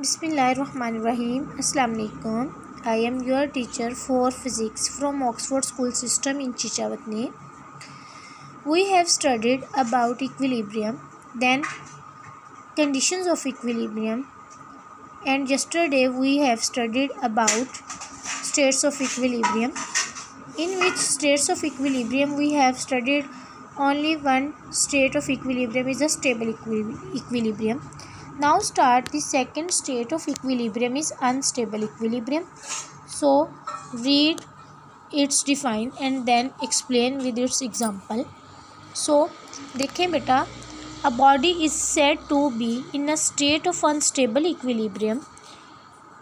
Bismillahirrahmanirrahim. Assalamu alaikum. I am your teacher for physics from Oxford School System in Chichavatne. We have studied about equilibrium, then conditions of equilibrium, and yesterday we have studied about states of equilibrium. In which states of equilibrium we have studied only one state of equilibrium is a stable equilibrium. Now start the second state of equilibrium is unstable equilibrium. So read its define and then explain with its example. So देखें बेटा, a body is said to be in a state of unstable equilibrium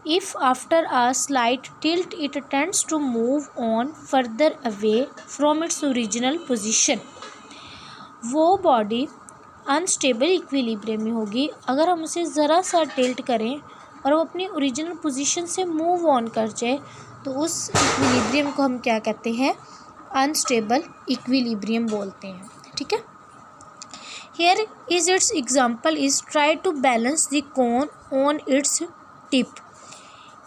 if after a slight tilt it tends to move on further away from its original position. वो body unstable equilibrium में होगी अगर हम उसे ज़रा सा tilt करें और वो अपनी ओरिजिनल पोजीशन से मूव ऑन कर जाए, तो उस इक्विलिब्रियम को हम क्या कहते हैं? अनस्टेबल इक्विलिब्रियम बोलते हैं. ठीक है. Here is its example is try to balance the cone on its tip.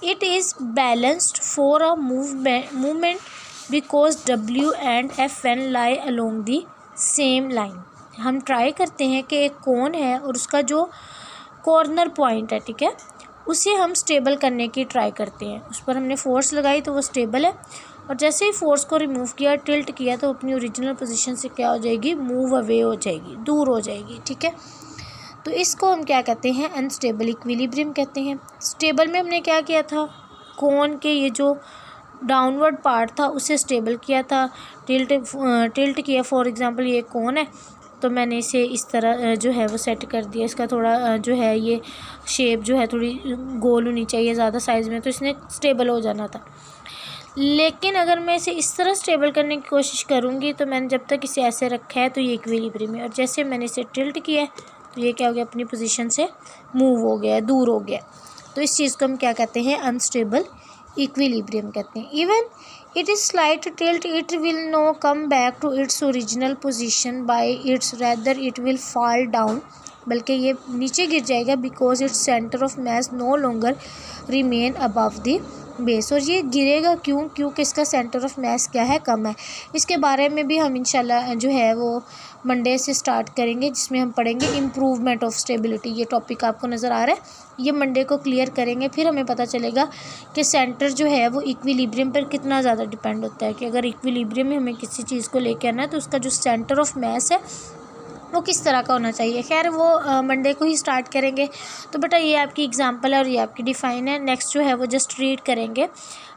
It is balanced for a movement because W and FN lie along the same line. हम ट्राई करते हैं कि एक कोन है और उसका जो कॉर्नर पॉइंट है, ठीक है, उसे हम स्टेबल करने की ट्राई करते हैं. उस पर हमने फोर्स लगाई तो वो स्टेबल है, और जैसे ही फोर्स को रिमूव किया, टिल्ट किया, तो अपनी ओरिजिनल पोजीशन से क्या हो जाएगी? मूव अवे हो जाएगी, दूर हो जाएगी. ठीक है. तो इसको हम क्या कहते हैं? अनस्टेबल इक्विलिब्रियम कहते हैं. स्टेबल में हमने क्या किया था? कोन के ये जो डाउनवर्ड पार्ट था उसे स्टेबल किया था, टिल्ट किया. फॉर एग्जांपल ये कोन है तो मैंने इसे इस तरह जो है वो सेट कर दिया. इसका थोड़ा जो है ये शेप जो है थोड़ी गोल होनी चाहिए ज़्यादा साइज़ में, तो इसने स्टेबल हो जाना था. लेकिन अगर मैं इसे इस तरह स्टेबल करने की कोशिश करूँगी तो मैंने जब तक इसे ऐसे रखा है तो ये इक्विलिब्रियम है, और जैसे मैंने इसे टिल्ट किया तो ये क्या हो गया? अपनी पोजीशन से मूव हो गया, दूर हो गया. तो इस चीज़ को हम क्या कहते हैं? अनस्टेबल इक्विलिब्रियम कहते हैं. Even it is slight tilt it will no come back to its original position by its rather it will fall down. बल्कि ये नीचे गिर जाएगा because its centre of mass no longer remain above the base. और ये गिरेगा क्यों? क्योंकि इसका सेंटर ऑफ मास क्या है? कम है. इसके बारे में भी हम इंशाल्लाह जो है वो मंडे से स्टार्ट करेंगे, जिसमें हम पढ़ेंगे इम्प्रूवमेंट ऑफ स्टेबिलिटी. ये टॉपिक आपको नज़र आ रहा है, ये मंडे को क्लियर करेंगे. फिर हमें पता चलेगा कि सेंटर जो है वो इक्विलिब्रियम पर कितना ज़्यादा डिपेंड होता है, कि अगर इक्विलिब्रियम में हमें किसी चीज़ को लेकर आना है तो उसका जो सेंटर ऑफ मास है वो किस तरह का होना चाहिए. खैर वो मंडे को ही स्टार्ट करेंगे. तो बेटा ये आपकी एग्जांपल है और ये आपकी डिफ़ाइन है. नेक्स्ट जो है वो जस्ट रीड करेंगे,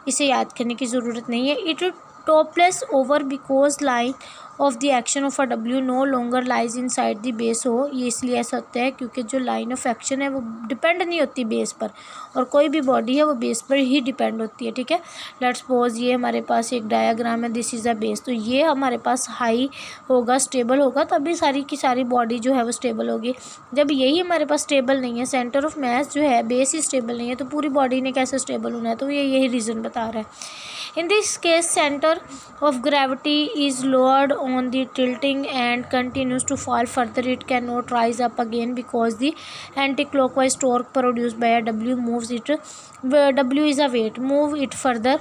इसे याद करने की ज़रूरत नहीं है. It topples over because line of the action of a W no longer lies inside the base हो. ये इसलिए ऐसा होता है क्योंकि जो लाइन ऑफ एक्शन है वो डिपेंड नहीं होती बेस पर, और कोई भी बॉडी है वो बेस पर ही डिपेंड होती है. ठीक है. लेट्स सपोज ये हमारे पास एक डायग्राम है, दिस इज़ अ बेस. तो ये हमारे पास हाई होगा, स्टेबल होगा, तभी सारी की सारी बॉडी जो है वो स्टेबल होगी. जब यही हमारे पास स्टेबल नहीं है, सेंटर ऑफ मास जो है बेस ही स्टेबल नहीं है, तो पूरी बॉडी ने कैसे स्टेबल होना है? तो ये यही रीज़न बता रहा है. In this case, center of gravity is lowered on the tilting and continues to fall further. It cannot rise up again because the anti-clockwise torque produced by a W moves it. W is a weight, move it further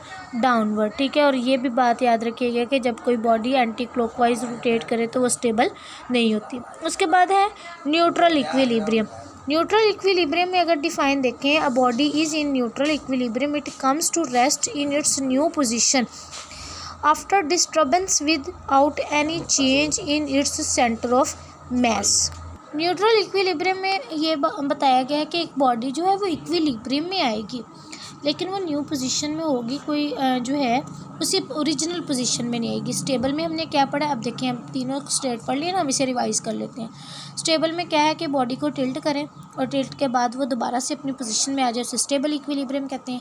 downward. ठीक है. और ये भी बात याद रखिएगा कि जब कोई बॉडी एंटी क्लॉकवाइज रोटेट करे तो वो स्टेबल नहीं होती. उसके बाद है न्यूट्रल इक्विलिब्रियम. न्यूट्रल इक्विलिब्रियम में अगर डिफाइन देखें, a body is in neutral equilibrium it comes to rest in its new position after disturbance without any change in its centre of mass. Neutral equilibrium में ये बताया गया है कि एक बॉडी जो है वो इक्विलिब्रियम में आएगी, लेकिन वो न्यू पोजीशन में होगी, कोई जो है उसी ओरिजिनल पोजीशन में नहीं आएगी. स्टेबल में हमने क्या पढ़ा? अब देखें, हम तीनों स्टेट पढ़ लिए ना, हम इसे रिवाइज कर लेते हैं. स्टेबल में क्या है कि बॉडी को टिल्ट करें और टिल्ट के बाद वो दोबारा से अपनी पोजीशन में आ जाए, उसे स्टेबल इक्विलिब्रियम कहते हैं.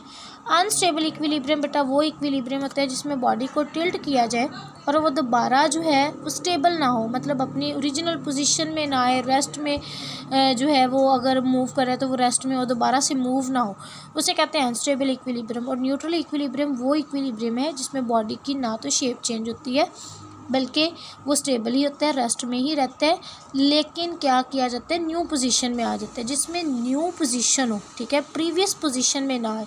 अनस्टेबल इक्विलिब्रियम बेटा वो इक्विलिब्रियम होता है जिसमें बॉडी को टिल्ट किया जाए और वो दोबारा जो है वो स्टेबल ना हो, मतलब अपनी ओरिजिनल पोजीशन में ना आए, रेस्ट में जो है वो अगर मूव करे तो वो रेस्ट में हो, दोबारा से मूव ना हो, उसे कहते हैं अनस्टेबल इक्विलिब्रियम. और न्यूट्रल इक्विलिब्रियम वो इक्विलिब्रियम है जिसमें बॉडी की ना तो शेप चेंज होती है बल्कि वो स्टेबल ही होता है, रेस्ट में ही रहता है, लेकिन क्या किया जाता है, न्यू पोजीशन में आ जाता है, जिसमें न्यू पोजीशन हो, ठीक है, प्रीवियस पोजीशन में ना आए।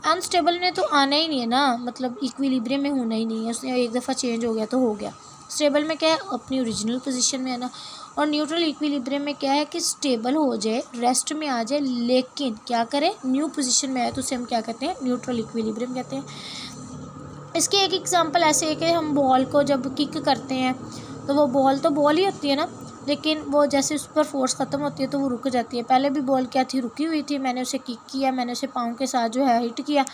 अनस्टेबल में तो आना ही नहीं है ना, मतलब इक्विलिब्रियम में होना ही नहीं है, उसने एक दफ़ा चेंज हो गया तो हो गया। स्टेबल में क्या है, अपनी ओरिजिनल पोजीशन में आना। और न्यूट्रल इक्विलिब्रियम में क्या है कि स्टेबल हो जाए, रेस्ट में आ जाए, लेकिन क्या करे, न्यू पोजीशन में आए, तो उसे हम क्या कहते हैं, न्यूट्रल इक्विलिब्रियम कहते हैं। इसकी एक एग्जांपल ऐसे है कि हम बॉल को जब किक करते हैं तो वो बॉल तो बॉल ही होती है ना, लेकिन वो जैसे उस पर फोर्स ख़त्म होती है तो वो रुक जाती है। पहले भी बॉल क्या थी, रुकी हुई थी, मैंने उसे किक किया, मैंने उसे पाँव के साथ जो है हिट किया,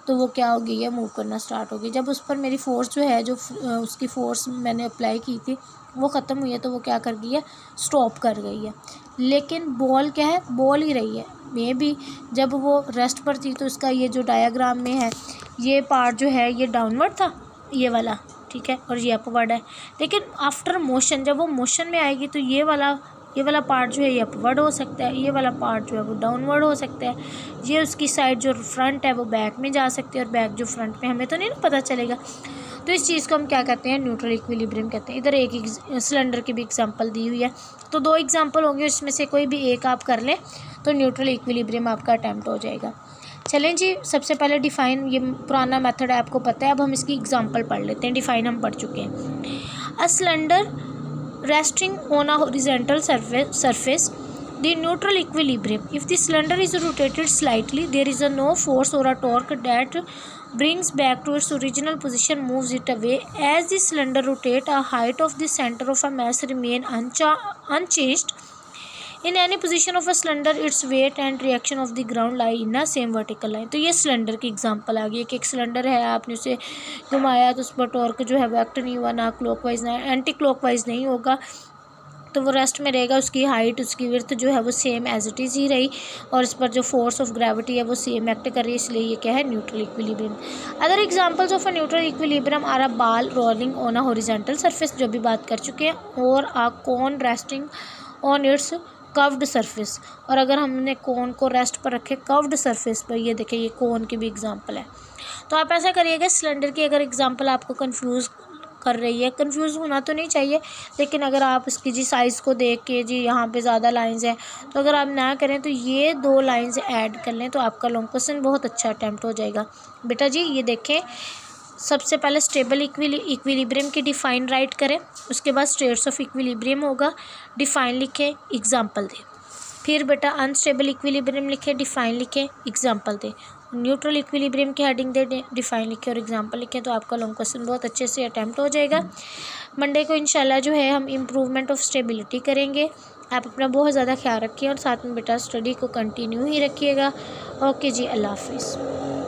तो वो क्या हो गई है, मूव करना स्टार्ट हो गई। जब उस पर मेरी फ़ोर्स जो है, जो उसकी फ़ोर्स मैंने अप्लाई की थी वो ख़त्म हुई है, तो वो क्या कर गई है, स्टॉप कर गई है। लेकिन बॉल क्या है, बॉल ही रही है। मे भी जब वो रेस्ट पर थी तो उसका ये जो डायग्राम में है, ये पार्ट जो है ये डाउनवर्ड था, ये वाला, ठीक है, और ये अपवर्ड है। लेकिन आफ्टर मोशन, जब वो मोशन में आएगी तो ये वाला पार्ट जो है ये अपवर्ड हो सकता है, ये वाला पार्ट जो है वो डाउनवर्ड हो सकता है। ये उसकी साइड जो फ्रंट है वो बैक में जा सकती है, और बैक जो फ्रंट में, हमें तो नहीं ना पता चलेगा। तो इस चीज़ को हम क्या कहते हैं, न्यूट्रल इक्विलिब्रियम कहते हैं। इधर एक सिलेंडर की भी एग्जांपल दी हुई है, तो 2 एग्जांपल होंगे, इसमें से कोई भी एक आप कर लें तो न्यूट्रल इक्विलिब्रियम आपका अटैम्प्ट हो जाएगा। चलें जी, सबसे पहले डिफ़ाइन, ये पुराना मेथड है आपको पता है, अब हम इसकी एग्जांपल पढ़ लेते हैं। डिफ़ाइन हम पढ़ चुके हैं। A cylinder resting on a horizontal surface, the neutral equilibrium. If the cylinder is rotated slightly, there is no force or a torque that brings back to its original position, moves it away. As the cylinder rotates, a height of the center of a mass remain unchanged. In any position of a cylinder, its weight and reaction of the ground lie in a same vertical line. तो ये cylinder की example आ गई कि एक cylinder है, आपने उसे घुमाया तो उस पर टॉर्क जो है वो एक्ट नहीं हुआ, ना क्लॉकवाइज ना एंटी क्लॉकवाइज नहीं होगा, तो वो रेस्ट में रहेगा। उसकी हाइट, उसकी विड्थ जो है वो सेम एज इट इज़ ही रही, और इस पर जो फोर्स ऑफ ग्रेविटी है वो सेम एक्ट कर रही है, इसलिए ये क्या है, neutral equilibrium. Other examples of a neutral equilibrium are a ball rolling on a horizontal surface, जो भी बात कर चुके हैं, और a cone resting on its curved surface. और अगर हमने कोन को रेस्ट पर रखे कर्व्ड सरफेस पर, ये देखिए, ये कोन की भी एग्जांपल है। तो आप ऐसा करिएगा, सिलेंडर की अगर एग्जांपल आपको कंफ्यूज कर रही है, कंफ्यूज होना तो नहीं चाहिए, लेकिन अगर आप इसकी जी साइज़ को देख के जी यहाँ पे ज़्यादा लाइंस हैं, तो अगर आप ना करें तो ये 2 लाइंस ऐड कर लें तो आपका लॉन्ग क्वेश्चन बहुत अच्छा अटैम्प्ट हो जाएगा। बेटा जी ये देखें, सबसे पहले स्टेबल इक्विलिब्रियम की डिफ़ाइन राइट करें, उसके बाद स्टेट्स ऑफ इक्विलिब्रियम होगा, डिफ़ाइन लिखें, एग्जांपल दें। फिर बेटा अनस्टेबल इक्विलिब्रियम लिखें, डिफ़ाइन लिखें, एग्जांपल दें। न्यूट्रल इक्विलिब्रियम की हेडिंग दे, डिफ़ाइन लिखें और एग्जांपल लिखें, तो आपका लॉन्ग क्वेश्चन बहुत अच्छे से अटैम्प्ट हो जाएगा। मंडे को इंशाल्लाह जो है हम इम्प्रूवमेंट ऑफ स्टेबिलिटी करेंगे। आप अपना बहुत ज़्यादा ख्याल रखिए और साथ में बेटा स्टडी को कंटिन्यू ही रखिएगा। ओके जी, अल्लाह हाफिज़।